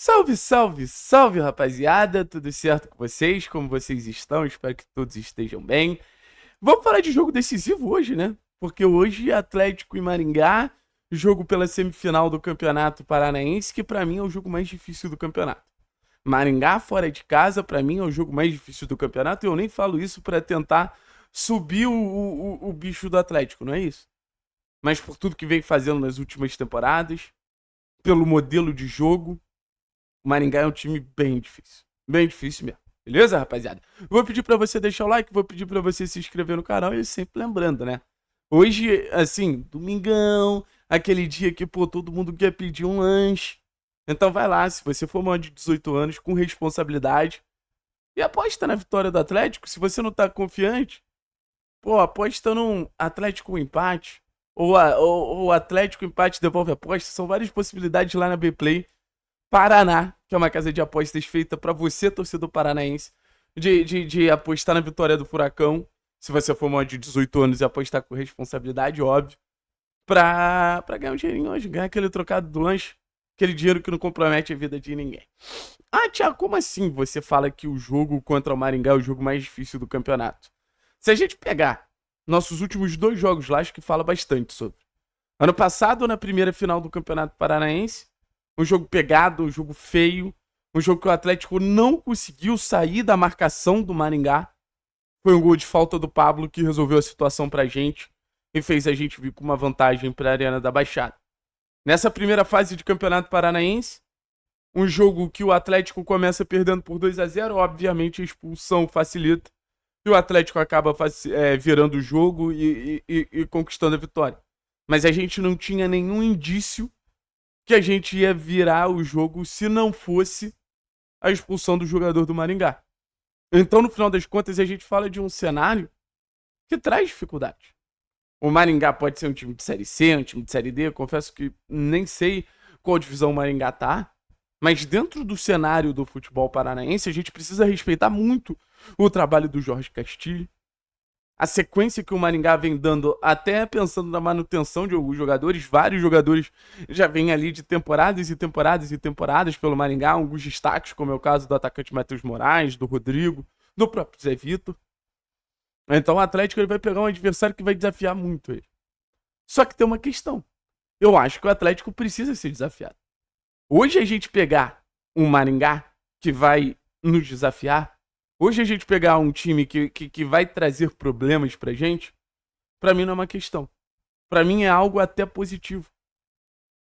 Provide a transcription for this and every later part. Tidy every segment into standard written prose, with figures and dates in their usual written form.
Salve, salve, salve, rapaziada! Tudo certo com vocês? Como vocês estão? Espero que todos estejam bem. Vamos falar de jogo decisivo hoje, né? Porque hoje Atlético e Maringá, jogo pela semifinal do Campeonato Paranaense, que pra mim é o jogo mais difícil do campeonato. Maringá fora de casa, pra mim é o jogo mais difícil do campeonato, e eu nem falo isso pra tentar subir o bicho do Atlético, não é isso? Mas por tudo que vem fazendo nas últimas temporadas, pelo modelo de jogo, o Maringá é um time bem difícil. Bem difícil mesmo. Beleza, rapaziada? Vou pedir pra você deixar o like, vou pedir pra você se inscrever no canal e sempre lembrando, né? Hoje, assim, domingão, aquele dia que, pô, todo mundo quer pedir um lanche. Então vai lá, se você for maior de 18 anos, com responsabilidade, e aposta na vitória do Atlético. Se você não tá confiante, pô, aposta num Atlético empate, ou Atlético empate devolve aposta. São várias possibilidades lá na Bplay. Paraná, que é uma casa de apostas feita pra você, torcedor paranaense, de apostar na vitória do Furacão, se você for maior de 18 anos e apostar com responsabilidade, óbvio, pra ganhar um dinheirinho hoje, ganhar aquele trocado do lanche, aquele dinheiro que não compromete a vida de ninguém. Ah, Thiago, como assim você fala que o jogo contra o Maringá é o jogo mais difícil do campeonato? Se a gente pegar nossos últimos 2 jogos lá, acho que fala bastante sobre. Ano passado, na primeira final do Campeonato Paranaense, um jogo pegado, um jogo feio, um jogo que o Atlético não conseguiu sair da marcação do Maringá. Foi um gol de falta do Pablo que resolveu a situação pra gente e fez a gente vir com uma vantagem pra Arena da Baixada. Nessa primeira fase de Campeonato Paranaense, um jogo que o Atlético começa perdendo por 2-0, obviamente a expulsão facilita, e o Atlético acaba virando o jogo e conquistando a vitória. Mas a gente não tinha nenhum indício que a gente ia virar o jogo se não fosse a expulsão do jogador do Maringá. Então, no final das contas, a gente fala de um cenário que traz dificuldade. O Maringá pode ser um time de Série C, um time de Série D, eu confesso que nem sei qual divisão o Maringá tá, mas dentro do cenário do futebol paranaense, a gente precisa respeitar muito o trabalho do Jorge Castilho, a sequência que o Maringá vem dando, até pensando na manutenção de alguns jogadores. Vários jogadores já vêm ali de temporadas e temporadas e temporadas pelo Maringá, alguns destaques, como é o caso do atacante Matheus Moraes, do Rodrigo, do próprio Zé Vitor. Então o Atlético ele vai pegar um adversário que vai desafiar muito ele. Só que tem uma questão. Eu acho que o Atlético precisa ser desafiado. Hoje a gente pegar um Maringá que vai nos desafiar, hoje a gente pegar um time que vai trazer problemas pra gente, pra mim não é uma questão. Pra mim é algo até positivo.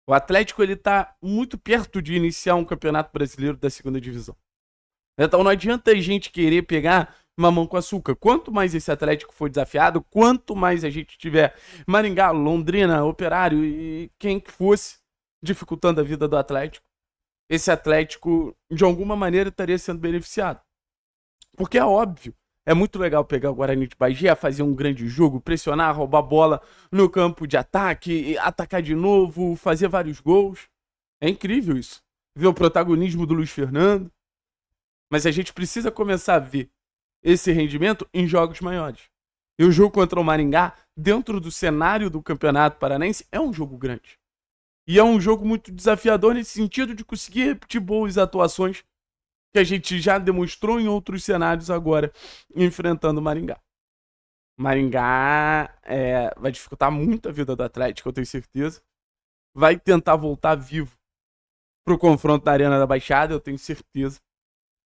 O Atlético ele tá muito perto de iniciar um campeonato brasileiro da segunda divisão. Então não adianta a gente querer pegar mamão com açúcar. Quanto mais esse Atlético for desafiado, quanto mais a gente tiver Maringá, Londrina, Operário e quem que fosse dificultando a vida do Atlético, esse Atlético de alguma maneira estaria sendo beneficiado. Porque é óbvio, é muito legal pegar o Guarani de Bagé, fazer um grande jogo, pressionar, roubar a bola no campo de ataque, atacar de novo, fazer vários gols. É incrível isso. Ver o protagonismo do Luiz Fernando. Mas a gente precisa começar a ver esse rendimento em jogos maiores. E o jogo contra o Maringá, dentro do cenário do Campeonato Paranaense, é um jogo grande. E é um jogo muito desafiador nesse sentido de conseguir repetir boas atuações que a gente já demonstrou em outros cenários agora, enfrentando o Maringá. Maringá vai dificultar muito a vida do Atlético, eu tenho certeza. Vai tentar voltar vivo pro confronto da Arena da Baixada, eu tenho certeza.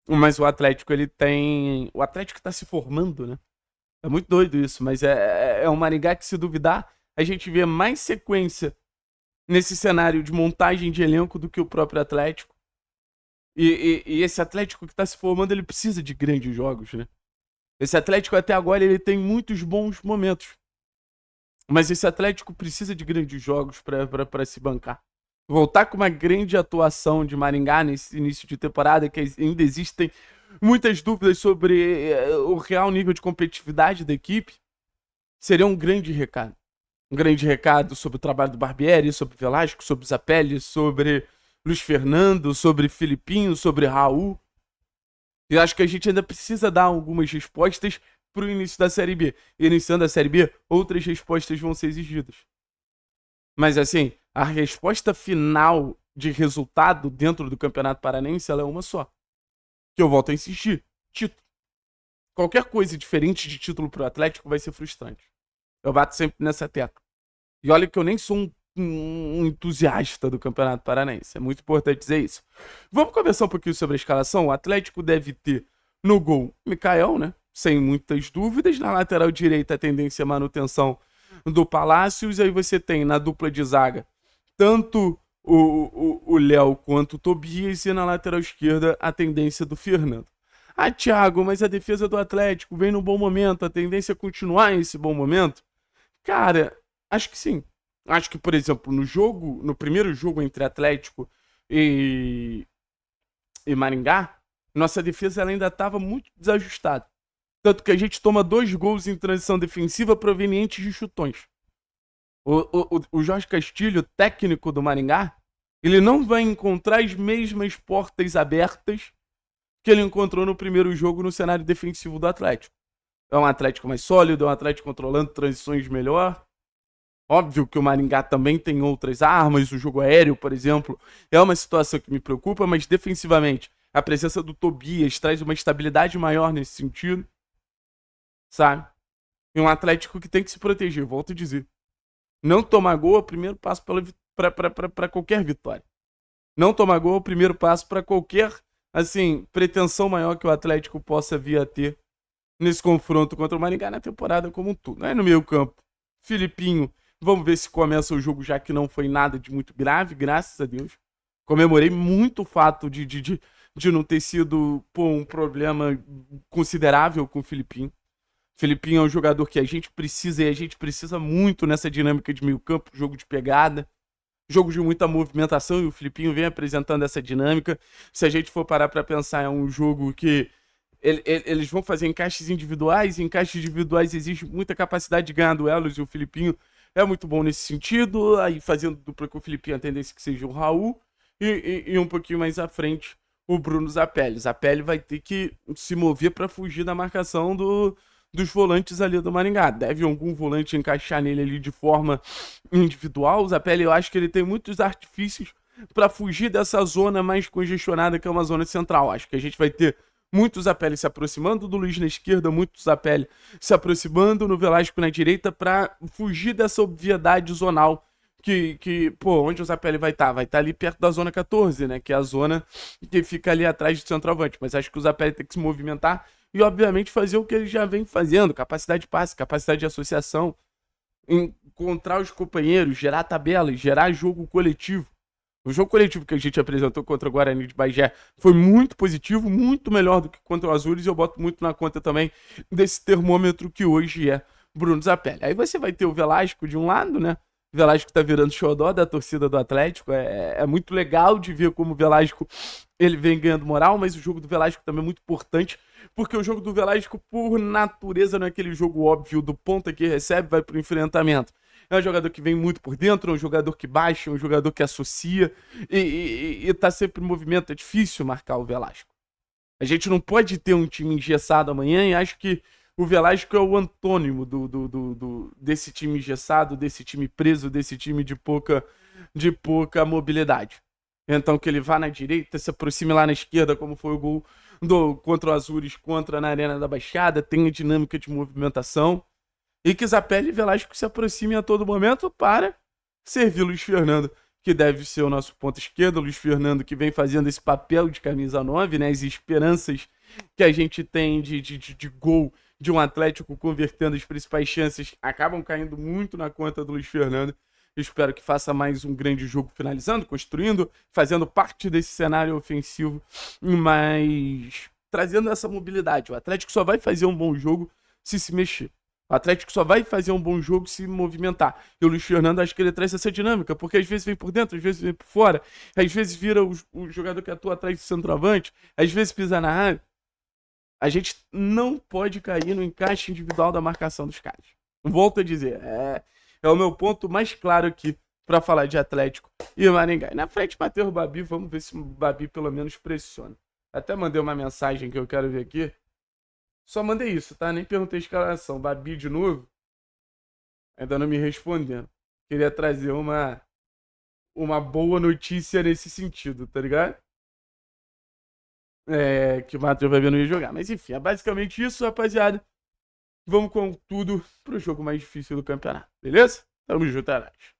Mas o Atlético, ele tem... O Atlético tá se formando, né? É muito doido isso, mas é um Maringá que, se duvidar, a gente vê mais sequência nesse cenário de montagem de elenco do que o próprio Atlético. E esse Atlético que tá se formando, ele precisa de grandes jogos, né? Esse Atlético até agora, ele tem muitos bons momentos. Mas esse Atlético precisa de grandes jogos pra se bancar. Voltar com uma grande atuação de Maringá nesse início de temporada, que ainda existem muitas dúvidas sobre o real nível de competitividade da equipe, seria um grande recado. Um grande recado sobre o trabalho do Barbieri, sobre Velasco, sobre Zapelli, sobre Luiz Fernando, sobre Filipinho, sobre Raul. E acho que a gente ainda precisa dar algumas respostas pro início da Série B. E iniciando a Série B, outras respostas vão ser exigidas. Mas assim, a resposta final de resultado dentro do Campeonato Paranense, ela é uma só. Que eu volto a insistir, título. Qualquer coisa diferente de título pro Atlético vai ser frustrante. Eu bato sempre nessa tecla. E olha que eu nem sou um entusiasta do Campeonato Paranaense. É muito importante dizer isso. Vamos conversar um pouquinho sobre a escalação. O Atlético deve ter no gol Mikael, né? Sem muitas dúvidas. Na lateral direita, a tendência é manutenção do Palácios. Aí você tem na dupla de zaga tanto o Léo quanto o Tobias. E na lateral esquerda, a tendência do Fernando. Ah, Thiago, mas a defesa do Atlético vem num bom momento. A tendência é continuar esse bom momento? Cara, acho que sim. Acho que, por exemplo, no primeiro jogo entre Atlético e, e Maringá, nossa defesa ela ainda estava muito desajustada. Tanto que a gente toma 2 gols em transição defensiva provenientes de chutões. O Jorge Castilho, técnico do Maringá, ele não vai encontrar as mesmas portas abertas que ele encontrou no primeiro jogo no cenário defensivo do Atlético. É um Atlético mais sólido, é um Atlético controlando transições melhor. Óbvio que o Maringá também tem outras armas, o jogo aéreo, por exemplo, é uma situação que me preocupa, mas defensivamente, a presença do Tobias traz uma estabilidade maior nesse sentido, sabe? E um Atlético que tem que se proteger, volto a dizer. Não tomar gol é o primeiro passo para qualquer vitória. Não tomar gol é o primeiro passo para qualquer, assim, pretensão maior que o Atlético possa vir a ter nesse confronto contra o Maringá na temporada como um todo. Aí no meio campo, Filipinho, vamos ver se começa o jogo, já que não foi nada de muito grave, graças a Deus. Comemorei muito o fato de não ter sido um problema considerável com o Filipinho. Filipinho é um jogador que a gente precisa e a gente precisa muito nessa dinâmica de meio campo, jogo de pegada, jogo de muita movimentação, e o Filipinho vem apresentando essa dinâmica. Se a gente for parar para pensar, é um jogo que eles vão fazer encaixes individuais, e encaixes individuais exigem muita capacidade de ganhar duelos, e o Filipinho é muito bom nesse sentido. Aí fazendo dupla com o Filipinho, a tendência é que seja o Raul, e um pouquinho mais à frente o Bruno Zapelli. Zapelli vai ter que se mover para fugir da marcação dos volantes ali do Maringá. Deve algum volante encaixar nele ali de forma individual. O Zapelli, eu acho que ele tem muitos artifícios para fugir dessa zona mais congestionada, que é uma zona central. Acho que a gente vai ter muito Zapelli se aproximando do Luiz na esquerda, muito Zapelli se aproximando no Velasco na direita para fugir dessa obviedade zonal onde o Zapelli vai estar? Vai estar ali perto da zona 14, né? Que é a zona que fica ali atrás do centroavante. Mas acho que o Zapelli tem que se movimentar e, obviamente, fazer o que ele já vem fazendo. Capacidade de passe, capacidade de associação, encontrar os companheiros, gerar tabelas, gerar jogo coletivo. O jogo coletivo que a gente apresentou contra o Guarani de Bagé foi muito positivo, muito melhor do que contra o Azures, e eu boto muito na conta também desse termômetro que hoje é Bruno Zapelli. Aí você vai ter o Velasco de um lado, né? O Velasco tá virando xodó da torcida do Atlético. É muito legal de ver como o Velasco ele vem ganhando moral, mas o jogo do Velasco também é muito importante, porque o jogo do Velasco, por natureza, não é aquele jogo óbvio do ponta que recebe, vai pro enfrentamento. É um jogador que vem muito por dentro, é um jogador que baixa, é um jogador que associa e tá sempre em movimento. É difícil marcar o Velasco. A gente não pode ter um time engessado amanhã, e acho que o Velasco é o antônimo desse time engessado, desse time preso, desse time de pouca mobilidade. Então que ele vá na direita, se aproxime lá na esquerda, como foi o gol contra o Azures, contra na Arena da Baixada, tenha dinâmica de movimentação. E que Zapelli e Velasco se aproximem a todo momento para servir Luiz Fernando, que deve ser o nosso ponto esquerdo. Luiz Fernando que vem fazendo esse papel de camisa 9, né? As esperanças que a gente tem de gol de um Atlético convertendo as principais chances acabam caindo muito na conta do Luiz Fernando. Espero que faça mais um grande jogo finalizando, construindo, fazendo parte desse cenário ofensivo, mas trazendo essa mobilidade. O Atlético só vai fazer um bom jogo se mexer. O Atlético só vai fazer um bom jogo se movimentar. E o Luiz Fernando, acho que ele traz essa dinâmica, porque às vezes vem por dentro, às vezes vem por fora, às vezes vira o jogador que atua atrás do centroavante, às vezes pisa na área. A gente não pode cair no encaixe individual da marcação dos caras. Volto a dizer, é o meu ponto mais claro aqui para falar de Atlético e Maringá. E na frente, Matheus Babi, vamos ver se o Babi pelo menos pressiona. Até mandei uma mensagem que eu quero ver aqui. Só mandei isso, tá? Nem perguntei a escalação. Babi de novo, ainda não me respondendo. Queria trazer uma boa notícia nesse sentido, tá ligado? Que o Matheus vai ver não ia jogar. Mas enfim, é basicamente isso, rapaziada. Vamos com tudo pro jogo mais difícil do campeonato, beleza? Tamo junto, é nóis.